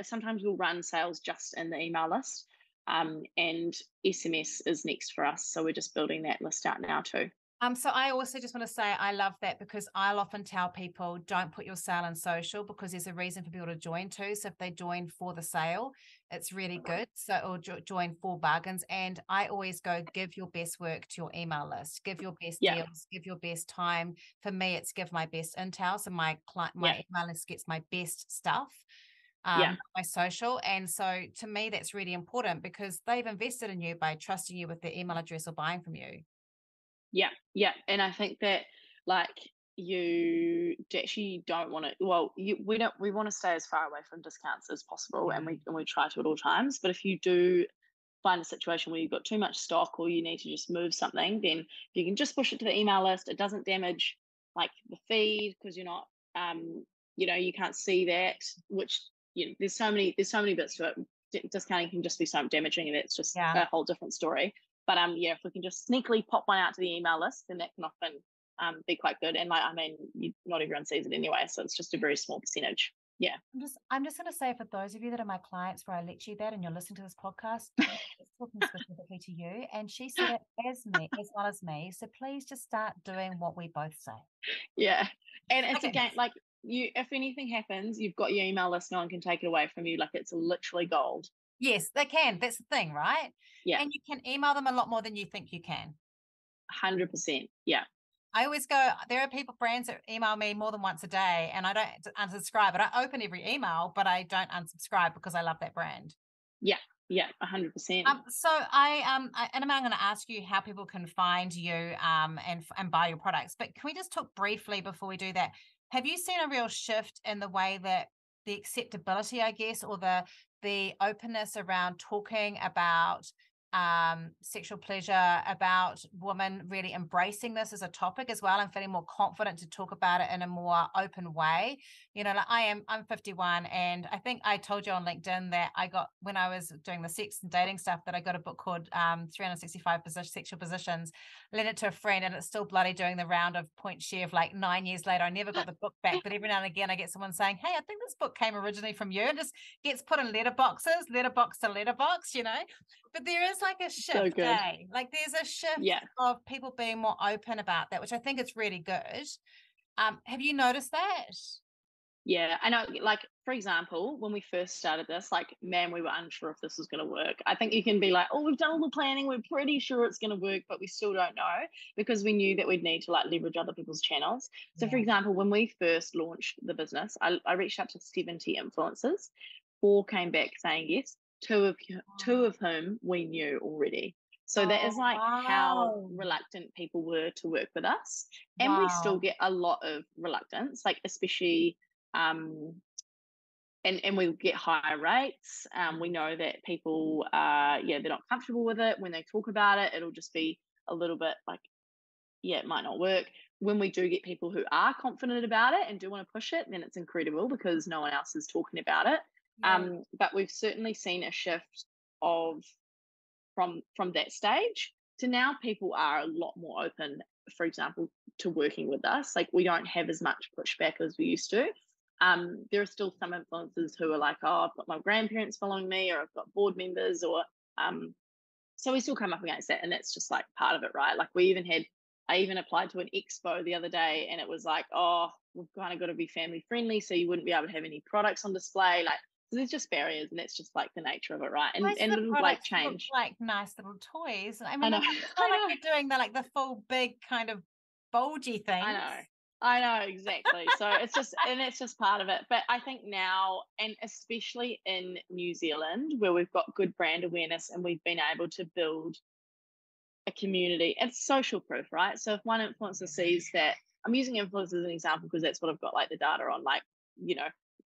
sometimes we'll run sales just in the email list, and SMS is next for us, so we're just building that list out now too. So I also just want to say I love that, because I'll often tell people, don't put your sale in social, because there's a reason for people to join too. So if they join for the sale, it's really good. So, or join for bargains. And I always go, give your best work to your email list, give your best deals, give your best time. For me, it's give my best intel. So my email list gets my best stuff. My social. And so to me, that's really important, because they've invested in you by trusting you with their email address or buying from you. Yeah. And I think that like you actually don't want to, we want to stay as far away from discounts as possible, and we try to at all times. But if you do find a situation where you've got too much stock, or you need to just move something, then you can just push it to the email list. It doesn't damage like the feed, because you're not you can't see that, which there's so many bits to it. Discounting can just be so damaging, and it's just a whole different story. But if we can just sneakily pop one out to the email list, then that can often be quite good. And not everyone sees it anyway, so it's just a very small percentage. Yeah. I'm just going to say, for those of you that are my clients where I lecture that and you're listening to this podcast, it's talking specifically to you, and she said it as well as me. So please just start doing what we both say. Yeah. And it's again, like, if anything happens, you've got your email list, no one can take it away from you. Like, it's literally gold. Yes, they can. That's the thing, right? Yeah. And you can email them a lot more than you think you can. 100%. Yeah. I always go, there are brands that email me more than once a day, and I don't unsubscribe, but I open every email, but I don't unsubscribe because I love that brand. Yeah. 100%. So I'm going to ask you how people can find you and buy your products, but can we just talk briefly before we do that? Have you seen a real shift in the way that the acceptability, I guess, or the openness around talking about sexual pleasure, about women really embracing this as a topic as well and feeling more confident to talk about it in a more open way. Like I'm 51, and I think I told you on LinkedIn that I got, when I was doing the sex and dating stuff, that I got a book called 365 Sexual Positions, lent it to a friend, and it's still bloody doing the round of point share of like 9 years later. I never got the book back, but every now and again I get someone saying, hey, I think this book came originally from you, and just gets put in letterbox to letterbox, But there is like a shift, good. like there's a shift of people being more open about that, which I think is really good. Have you noticed that? Yeah, I know. Like, for example, when we first started this, like, man, we were unsure if this was going to work. I think you can be like, oh, we've done all the planning, we're pretty sure it's going to work, but we still don't know, because we knew that we'd need to like leverage other people's channels. So, for example, when we first launched the business, I reached out to 70 influencers. 4 came back saying yes, two of whom we knew already. So that is like how reluctant people were to work with us. And we still get a lot of reluctance, like especially and we get higher rates. We know that people they're not comfortable with it. When they talk about it, it'll just be a little bit like, it might not work. When we do get people who are confident about it and do want to push it, then it's incredible because no one else is talking about it. But we've certainly seen a shift of from that stage to now. People are a lot more open, for example, to working with us. Like, we don't have as much pushback as we used to. There are still some influencers who are like, oh, I've got my grandparents following me, or I've got board members, or so we still come up against that, and that's just like part of it, right? Like, I even applied to an expo the other day, and it was like, oh, we've kind of got to be family friendly, so you wouldn't be able to have any products on display. Like, so there's just barriers, and that's just like the nature of it, right? And it'll like change. Like nice little toys. I know. It's not like you're doing the full big kind of bulgy thing. I know exactly. So it's just part of it. But I think now, and especially in New Zealand, where we've got good brand awareness and we've been able to build a community, it's social proof, right? So if one influencer sees that, I'm using influencers as an example because that's what I've got like the data on, like,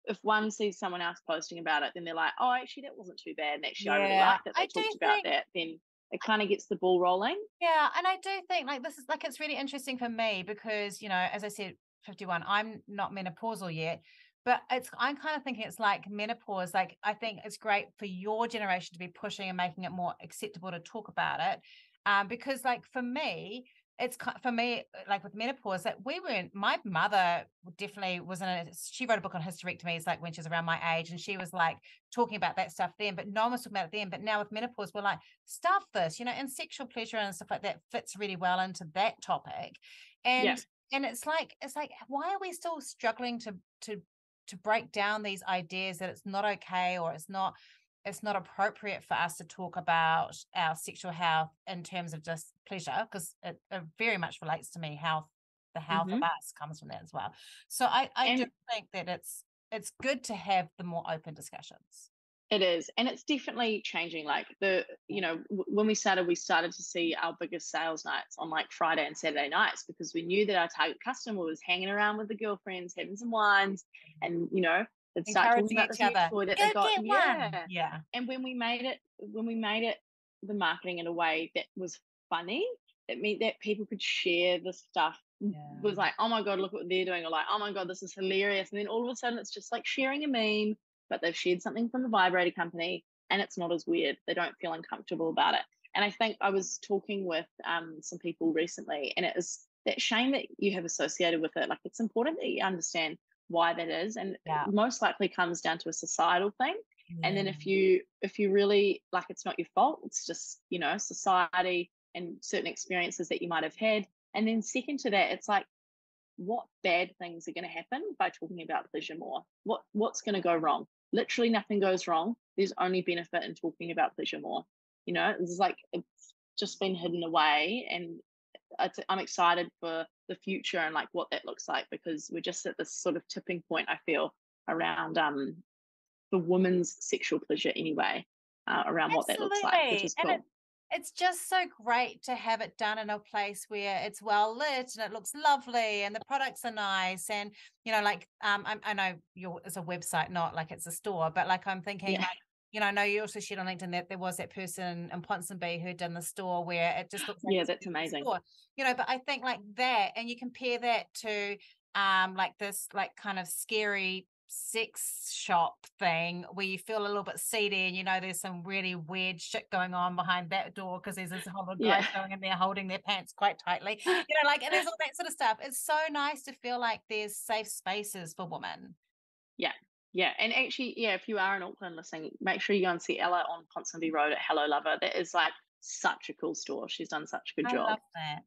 if one sees someone else posting about it, then they're like, oh, actually that wasn't too bad, and actually I really like that they talked about that, then it kind of gets the ball rolling. Yeah, and I do think like this is like, it's really interesting for me because, as I said, 51, I'm not menopausal yet, but I'm kind of thinking it's like menopause. Like, I think it's great for your generation to be pushing and making it more acceptable to talk about it. Because like for me, like with menopause, that my mother definitely she wrote a book on hysterectomies like when she was around my age, and she was like talking about that stuff then, but no one was talking about it then. But now with menopause, we're like, stuff this, and sexual pleasure and stuff like that fits really well into that topic. And it's like, why are we still struggling to break down these ideas that it's not okay, or it's not appropriate for us to talk about our sexual health in terms of just pleasure, because it very much relates to me. The health of us comes from that as well. So I do think that it's good to have the more open discussions. It is, and it's definitely changing. Like when we started to see our biggest sales nights on like Friday and Saturday nights, because we knew that our target customer was hanging around with the girlfriends, having some wines, and they'd start talking about this new toy that they got. Yeah. And when we made it the marketing in a way that was funny, it meant that people could share the stuff. It was like, oh my God, look what they're doing, or like, oh my God, this is hilarious. And then all of a sudden it's just like sharing a meme, but they've shared something from the vibrator company, and it's not as weird. They don't feel uncomfortable about it. And I think I was talking with some people recently, and it is that shame that you have associated with it. Like, it's important that you understand why that is, and it most likely comes down to a societal thing. And then if you really, like, it's not your fault, it's just society and certain experiences that you might have had. And then second to that, it's like, what bad things are going to happen by talking about pleasure more? What's going to go wrong? Literally nothing goes wrong. There's only benefit in talking about pleasure more. It's like, it's just been hidden away, and I'm excited for the future and like what that looks like, because we're just at this sort of tipping point, I feel, around the woman's sexual pleasure anyway, around what that looks like, which is cool. It's just so great to have it done in a place where it's well lit and it looks lovely and the products are nice. And, like, I know it's a website, not like it's a store, but like I'm thinking like you know, I know you also shared on LinkedIn that there was that person in Ponsonby who'd done the store where it just looks like Yeah, that's amazing. store. You know, but I think like that, and you compare that to like this like kind of scary sex shop thing where you feel a little bit seedy and you know there's some really weird shit going on behind that door because there's this whole guy going in there holding their pants quite tightly, you know, like, and there's all that sort of stuff. It's so nice to feel like there's safe spaces for women. Yeah, and actually, if you are in Auckland listening, make sure you go and see Ella on Ponsonby Road at Hello Lover. That is like such a cool store. She's done such a good job.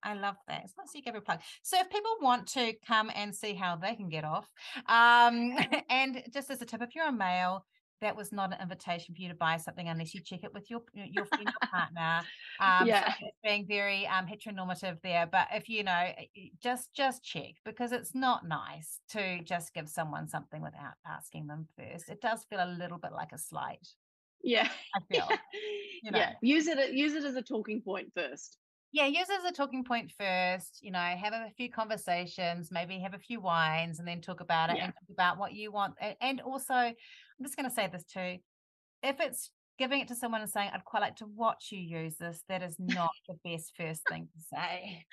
I love that. It's nice you give a plug. So if people want to come and see how they can get off, and just as a tip, if you're a male, that was not an invitation for you to buy something unless you check it with your friend or partner. So it's being very heteronormative there. But if you know, just check, because it's not nice to just give someone something without asking them first. It does feel a little bit like a slight. Yeah, I feel. You know. Use it as a talking point first. Yeah, use it as a talking point first, you know, have a few conversations, maybe have a few wines and then talk about it and talk about what you want. And also, I'm just going to say this too, if it's giving it to someone and saying, I'd quite like to watch you use this, that is not the best first thing to say.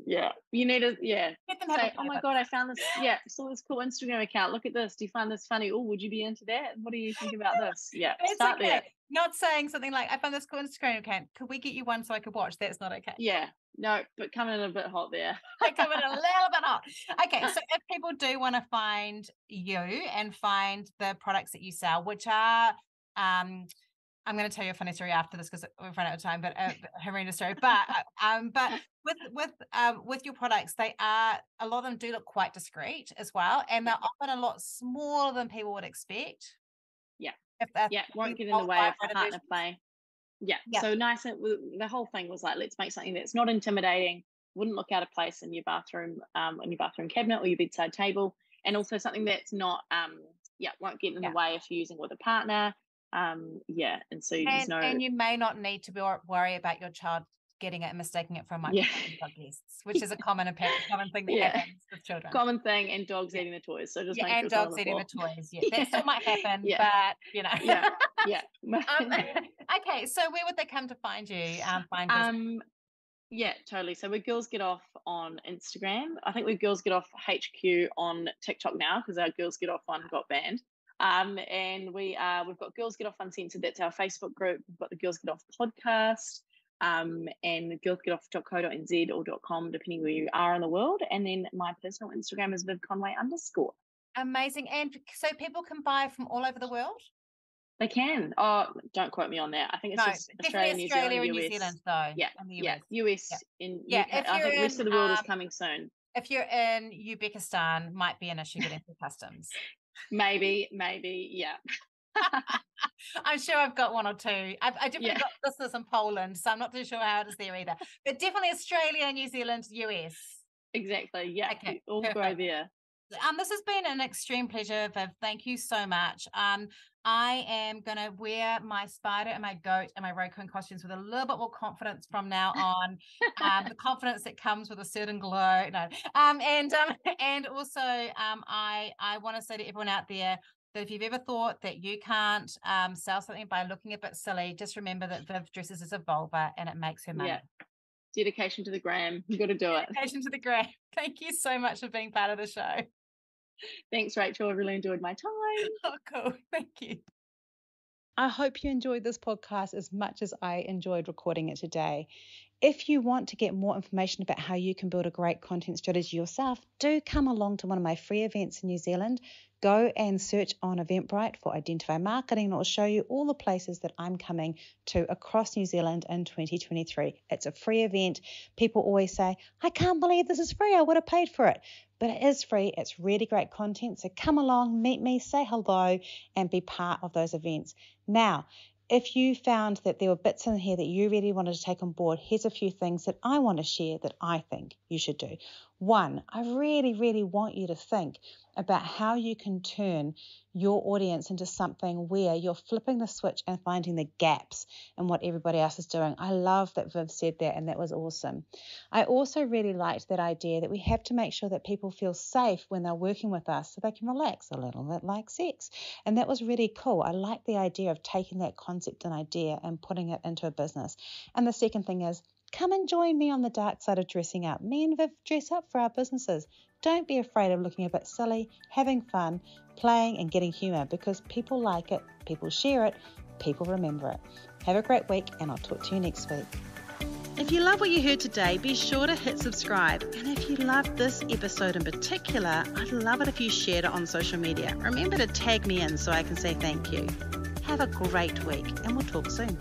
Yeah, you need to, Get them say, oh my God, I found this, saw this cool Instagram account. Look at this. Do you find this funny? Oh, would you be into that? What do you think about this? Yeah, start there. Not saying something like, I found this cool Instagram account. Could we get you one so I could watch? That's not okay. Yeah, no, but coming in a bit hot there. Coming in a little bit hot. Okay, so if people do want to find you and find the products that you sell, which are, I'm going to tell you a funny story after this because we've run out of time, but a horrendous story. But with your products, they are, a lot of them do look quite discreet as well, and they're often a lot smaller than people would expect. Won't get in the way of partner play. So nice. The whole thing was like, let's make something that's not intimidating, wouldn't look out of place in your bathroom cabinet or your bedside table, and also something that's not won't get in the way if you're using with a partner. And so and you may not need to worry about your child getting it and mistaking it for a microphone guests, which is a common thing that happens with children. Common thing, and dogs eating the toys. So just and dogs eating the toys. That still might happen, but you know. Okay, so where would they come to find you? Totally. So we're Girls Get Off on Instagram. I think we're Girls Get Off HQ on TikTok now because our Girls Get Off one got banned. And we've got Girls Get Off Uncensored. That's our Facebook group. We've got the Girls Get Off podcast. And girlsgetoff.co.nz or .com, depending where you are in the world. And then my personal Instagram is Viv Conway _. Amazing. And so people can buy from all over the world? They can. Oh, don't quote me on that. I think it's just Australia, New Zealand, though. Yeah, US. In UK. I think the rest of the world is coming soon. If you're in Uzbekistan, might be an issue getting through customs. Maybe, yeah. I'm sure I've got one or two. I definitely got listeners in Poland, so I'm not too sure how it is there either. But definitely Australia, New Zealand, US. Exactly. Yeah. Okay. All go there. This has been an extreme pleasure, Viv. Thank you so much. I am going to wear my spider and my goat and my raccoon costumes with a little bit more confidence from now on. The confidence that comes with a certain glow. No. And also, I want to say to everyone out there that if you've ever thought that you can't sell something by looking a bit silly, just remember that Viv dresses as a vulva and it makes her money. Yeah. Dedication to the gram. You got to do it. Dedication to the gram. Thank you so much for being part of the show. Thanks, Rachel. I really enjoyed my time. Oh, cool. Thank you. I hope you enjoyed this podcast as much as I enjoyed recording it today. If you want to get more information about how you can build a great content strategy yourself, do come along to one of my free events in New Zealand. Go and search on Eventbrite for Identify Marketing, and it will show you all the places that I'm coming to across New Zealand in 2023. It's a free event. People always say, I can't believe this is free. I would have paid for it. But it is free. It's really great content. So come along, meet me, say hello, and be part of those events. Now, if you found that there were bits in here that you really wanted to take on board, here's a few things that I want to share that I think you should do. One, I really, really want you to think about how you can turn your audience into something where you're flipping the switch and finding the gaps in what everybody else is doing. I love that Viv said that, and that was awesome. I also really liked that idea that we have to make sure that people feel safe when they're working with us so they can relax a little bit like sex. And that was really cool. I like the idea of taking that concept and idea and putting it into a business. And the second thing is, come and join me on the dark side of dressing up. Me and Viv dress up for our businesses. Don't be afraid of looking a bit silly, having fun, playing and getting humour, because people like it, people share it, people remember it. Have a great week, and I'll talk to you next week. If you love what you heard today, be sure to hit subscribe. And if you loved this episode in particular, I'd love it if you shared it on social media. Remember to tag me in so I can say thank you. Have a great week, and we'll talk soon.